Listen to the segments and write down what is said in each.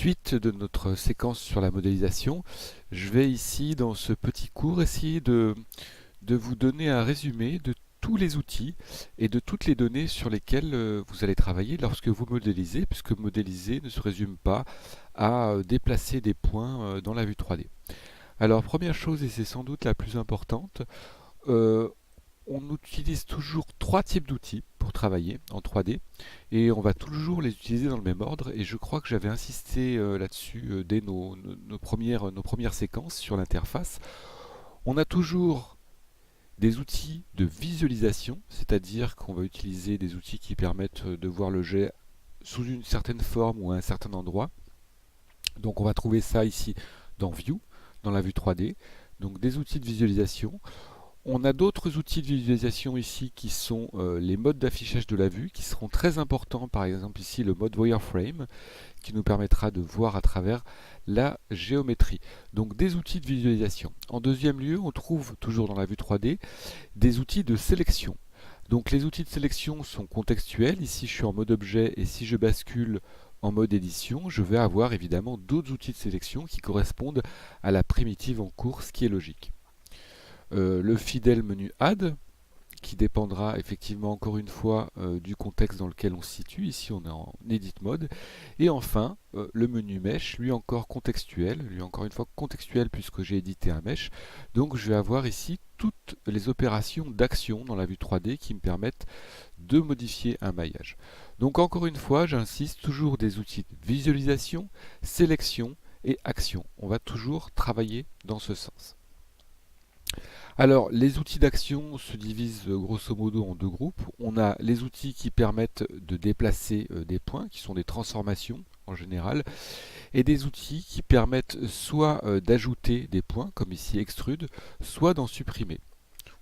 Suite de notre séquence sur la modélisation, je vais ici dans ce petit cours essayer de vous donner un résumé de tous les outils et de toutes les données sur lesquelles vous allez travailler lorsque vous modélisez, puisque modéliser ne se résume pas à déplacer des points dans la vue 3D. Alors première chose, et c'est sans doute la plus importante, euh, on utilise toujours trois types d'outils pour travailler en 3D et on va toujours les utiliser dans le même ordre, et je crois que j'avais insisté là-dessus dès nos premières séquences sur l'interface. On a toujours des outils de visualisation, c'est-à-dire qu'on va utiliser des outils qui permettent de voir le jet sous une certaine forme ou à un certain endroit. Donc on va trouver ça ici dans View, dans la vue 3D. Donc des outils de visualisation. On a d'autres outils de visualisation ici qui sont les modes d'affichage de la vue, qui seront très importants, par exemple ici le mode wireframe, qui nous permettra de voir à travers la géométrie. Donc des outils de visualisation. En deuxième lieu, on trouve toujours dans la vue 3D des outils de sélection. Donc les outils de sélection sont contextuels. Ici je suis en mode objet, et si je bascule en mode édition, je vais avoir évidemment d'autres outils de sélection qui correspondent à la primitive en cours, ce qui est logique. Le fidèle menu Add, qui dépendra effectivement encore une fois du contexte dans lequel on se situe. Ici on est en Edit Mode. Et enfin le menu Mesh, lui encore contextuel, lui encore une fois contextuel puisque j'ai édité un mesh. Donc je vais avoir ici toutes les opérations d'action dans la vue 3D qui me permettent de modifier un maillage. Donc encore une fois, j'insiste, toujours des outils de visualisation, sélection et action. On va toujours travailler dans ce sens. Alors, les outils d'action se divisent grosso modo en deux groupes. On a les outils qui permettent de déplacer des points, qui sont des transformations en général, et des outils qui permettent soit d'ajouter des points, comme ici extrude, soit d'en supprimer,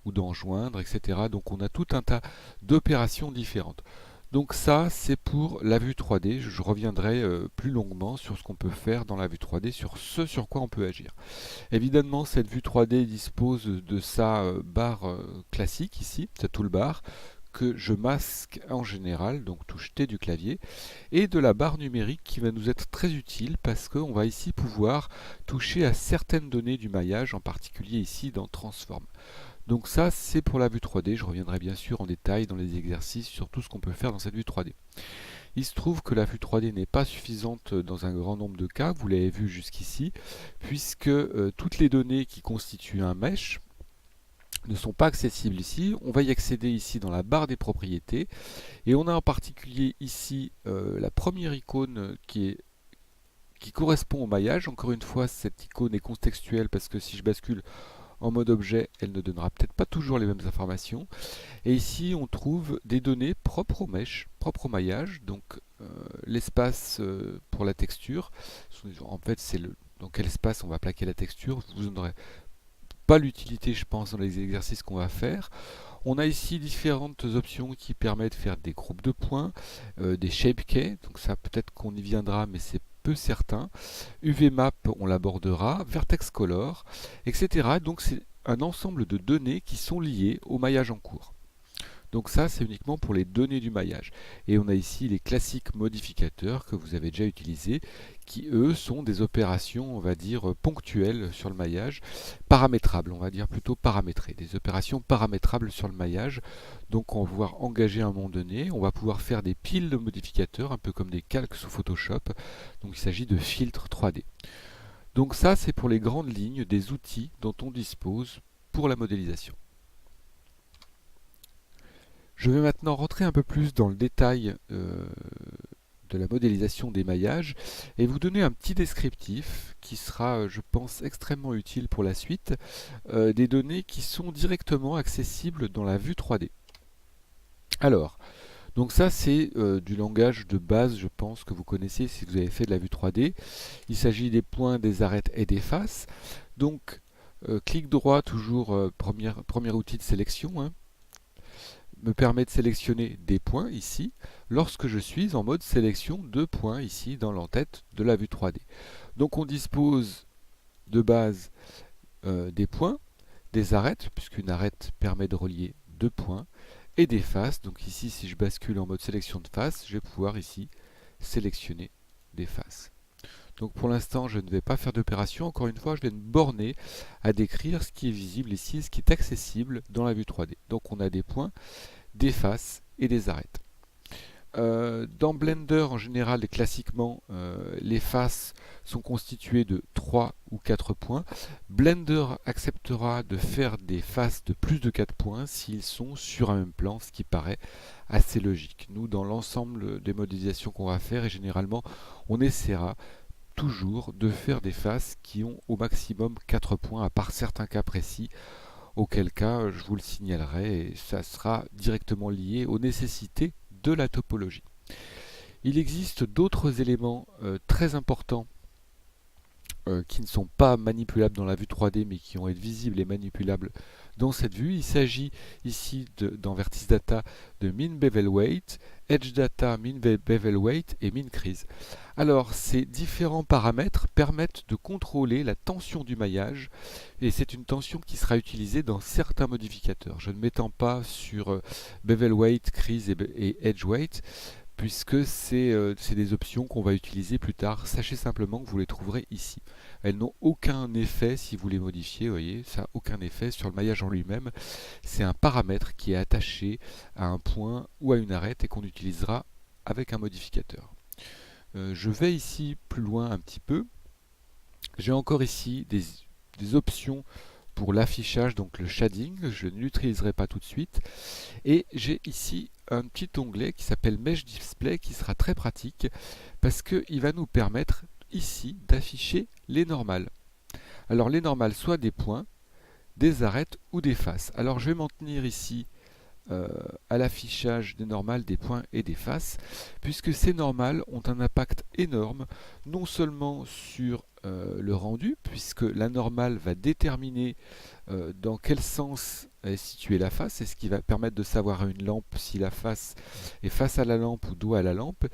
ou d'en joindre, etc. Donc on a tout un tas d'opérations différentes. Donc ça, c'est pour la vue 3D. Je reviendrai plus longuement sur ce qu'on peut faire dans la vue 3D, sur ce sur quoi on peut agir. Évidemment, cette vue 3D dispose de sa barre classique ici, sa toolbar, que je masque en général, donc touche T du clavier, et de la barre numérique qui va nous être très utile parce qu'on va ici pouvoir toucher à certaines données du maillage, en particulier ici dans Transform. Donc ça, c'est pour la vue 3D. Je reviendrai bien sûr en détail dans les exercices sur tout ce qu'on peut faire dans cette vue 3D. Il se trouve que la vue 3D n'est pas suffisante dans un grand nombre de cas, vous l'avez vu jusqu'ici, puisque toutes les données qui constituent un mesh ne sont pas accessibles ici. On va y accéder ici dans la barre des propriétés, et on a en particulier ici la première icône qui correspond au maillage. Encore une fois, cette icône est contextuelle parce que si je bascule en mode objet, elle ne donnera peut-être pas toujours les mêmes informations. Et ici, on trouve des données propres au mesh, propres au maillage. Donc l'espace pour la texture, en fait, c'est dans quel espace on va plaquer la texture. Vous n'aurez pas l'utilité, je pense, dans les exercices qu'on va faire. On a ici différentes options qui permettent de faire des groupes de points, des shape keys, donc ça peut-être qu'on y viendra, mais c'est peu certain. UVMap, on l'abordera, Vertex Color, etc. Donc c'est un ensemble de données qui sont liées au maillage en cours. Donc ça, c'est uniquement pour les données du maillage. Et on a ici les classiques modificateurs que vous avez déjà utilisés, qui eux sont des opérations, on va dire, ponctuelles sur le maillage, paramétrables, on va dire plutôt paramétrées, des opérations paramétrables sur le maillage. Donc on va pouvoir engager un moment donné, on va pouvoir faire des piles de modificateurs, un peu comme des calques sous Photoshop. Donc il s'agit de filtres 3D. Donc ça, c'est pour les grandes lignes des outils dont on dispose pour la modélisation. Je vais maintenant rentrer un peu plus dans le détail de la modélisation des maillages et vous donner un petit descriptif qui sera, je pense, extrêmement utile pour la suite, des données qui sont directement accessibles dans la vue 3D. Alors, donc ça c'est du langage de base, je pense, que vous connaissez si vous avez fait de la vue 3D. Il s'agit des points, des arêtes et des faces. Donc, clic droit, toujours premier outil de sélection, hein, me permet de sélectionner des points ici, lorsque je suis en mode sélection de points ici dans l'entête de la vue 3D. Donc on dispose de base des points, des arêtes, puisqu'une arête permet de relier deux points, et des faces. Donc ici, si je bascule en mode sélection de faces, je vais pouvoir ici sélectionner des faces. Donc pour l'instant, je ne vais pas faire d'opération. Encore une fois, je vais me borner à décrire ce qui est visible ici et ce qui est accessible dans la vue 3D. Donc on a des points, des faces et des arêtes. Dans Blender, en général et classiquement, les faces sont constituées de 3 ou 4 points. Blender acceptera de faire des faces de plus de 4 points s'ils sont sur un même plan, ce qui paraît assez logique. Nous, dans l'ensemble des modélisations qu'on va faire, et généralement, on essaiera toujours de faire des faces qui ont au maximum 4 points, à part certains cas précis, auquel cas je vous le signalerai et ça sera directement lié aux nécessités de la topologie. Il existe d'autres éléments très importants qui ne sont pas manipulables dans la vue 3D mais qui vont être visibles et manipulables dans cette vue. Il s'agit ici dans Vertex Data de Mean Bevel Weight, Edge Data, Mean Bevel Weight et Mean Crease. Alors ces différents paramètres permettent de contrôler la tension du maillage et c'est une tension qui sera utilisée dans certains modificateurs. Je ne m'étends pas sur Bevel Weight, Crease et Edge Weight puisque c'est des options qu'on va utiliser plus tard. Sachez simplement que vous les trouverez ici. Elles n'ont aucun effet si vous les modifiez, vous voyez, ça n'a aucun effet sur le maillage en lui-même. C'est un paramètre qui est attaché à un point ou à une arête et qu'on utilisera avec un modificateur. Je vais ici plus loin un petit peu. J'ai encore ici des options pour l'affichage, donc le shading, je ne l'utiliserai pas tout de suite. Et j'ai ici un petit onglet qui s'appelle Mesh Display qui sera très pratique parce qu'il va nous permettre ici d'afficher les normales. Alors les normales, soit des points, des arêtes ou des faces. Alors je vais m'en tenir ici à l'affichage des normales, des points et des faces, puisque ces normales ont un impact énorme, non seulement sur le rendu, puisque la normale va déterminer dans quel sens est située la face, c'est ce qui va permettre de savoir à une lampe si la face est face à la lampe ou dos à la lampe,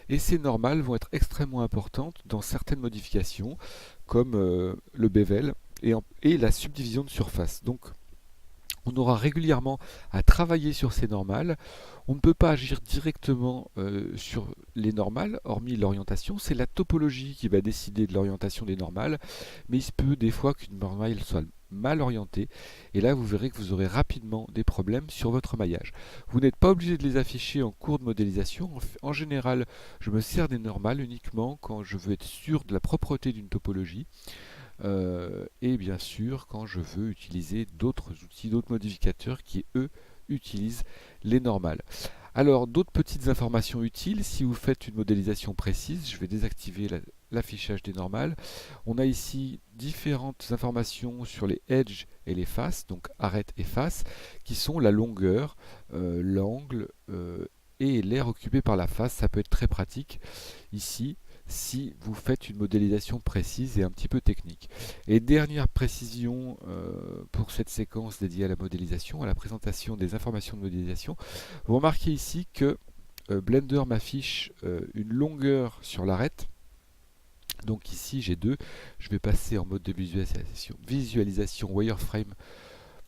et ces normales vont être extrêmement importantes dans certaines modifications, comme le bevel et la subdivision de surface. Donc on aura régulièrement à travailler sur ces normales. On ne peut pas agir directement sur les normales, hormis l'orientation. C'est la topologie qui va décider de l'orientation des normales, mais il se peut des fois qu'une normale soit mal orientée, et là vous verrez que vous aurez rapidement des problèmes sur votre maillage. Vous n'êtes pas obligé de les afficher en cours de modélisation. En général, je me sers des normales uniquement quand je veux être sûr de la propreté d'une topologie. Et bien sûr quand je veux utiliser d'autres outils, d'autres modificateurs qui eux utilisent les normales. Alors d'autres petites informations utiles, si vous faites une modélisation précise, je vais désactiver l'affichage des normales. On a ici différentes informations sur les edges et les faces, donc arêtes et faces, qui sont la longueur, l'angle et l'air occupé par la face. Ça peut être très pratique ici si vous faites une modélisation précise et un petit peu technique. Et dernière précision pour cette séquence dédiée à la modélisation, à la présentation des informations de modélisation, vous remarquez ici que Blender m'affiche une longueur sur l'arête. Donc ici j'ai 2, je vais passer en mode de visualisation wireframe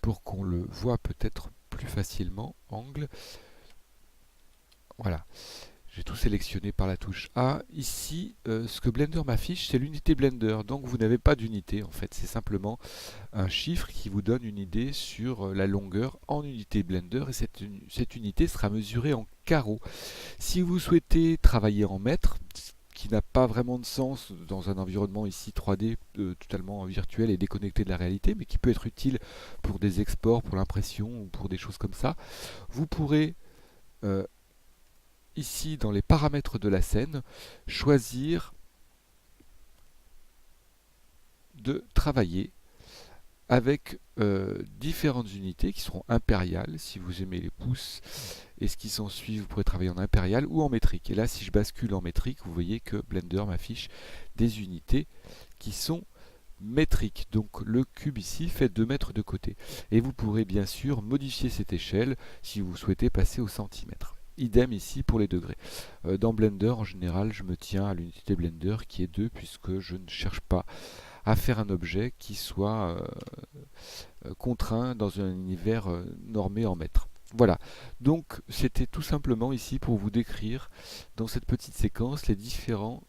pour qu'on le voit peut-être plus facilement, angle. Voilà. J'ai tout sélectionné par la touche A. Ici, ce que Blender m'affiche, c'est l'unité Blender. Donc vous n'avez pas d'unité en fait. C'est simplement un chiffre qui vous donne une idée sur la longueur en unité Blender. Et cette unité sera mesurée en carreaux. Si vous souhaitez travailler en mètres, ce qui n'a pas vraiment de sens dans un environnement ici 3D totalement virtuel et déconnecté de la réalité, mais qui peut être utile pour des exports, pour l'impression ou pour des choses comme ça, vous pourrez ici dans les paramètres de la scène, choisir de travailler avec différentes unités qui seront impériales, si vous aimez les pouces et ce qui s'ensuit, vous pourrez travailler en impérial ou en métrique. Et là, si je bascule en métrique, vous voyez que Blender m'affiche des unités qui sont métriques. Donc le cube ici fait 2 mètres de côté. Et vous pourrez bien sûr modifier cette échelle si vous souhaitez passer au centimètre. Idem ici pour les degrés. Dans Blender, en général, je me tiens à l'unité Blender qui est 2 puisque je ne cherche pas à faire un objet qui soit contraint dans un univers normé en mètres. Voilà, donc c'était tout simplement ici pour vous décrire dans cette petite séquence les différents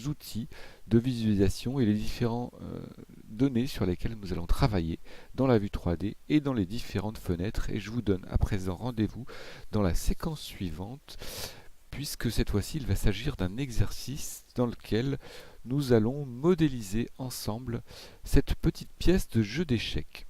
outils de visualisation et les différentes données sur lesquelles nous allons travailler dans la vue 3D et dans les différentes fenêtres. Et je vous donne à présent rendez-vous dans la séquence suivante, puisque cette fois-ci, il va s'agir d'un exercice dans lequel nous allons modéliser ensemble cette petite pièce de jeu d'échecs.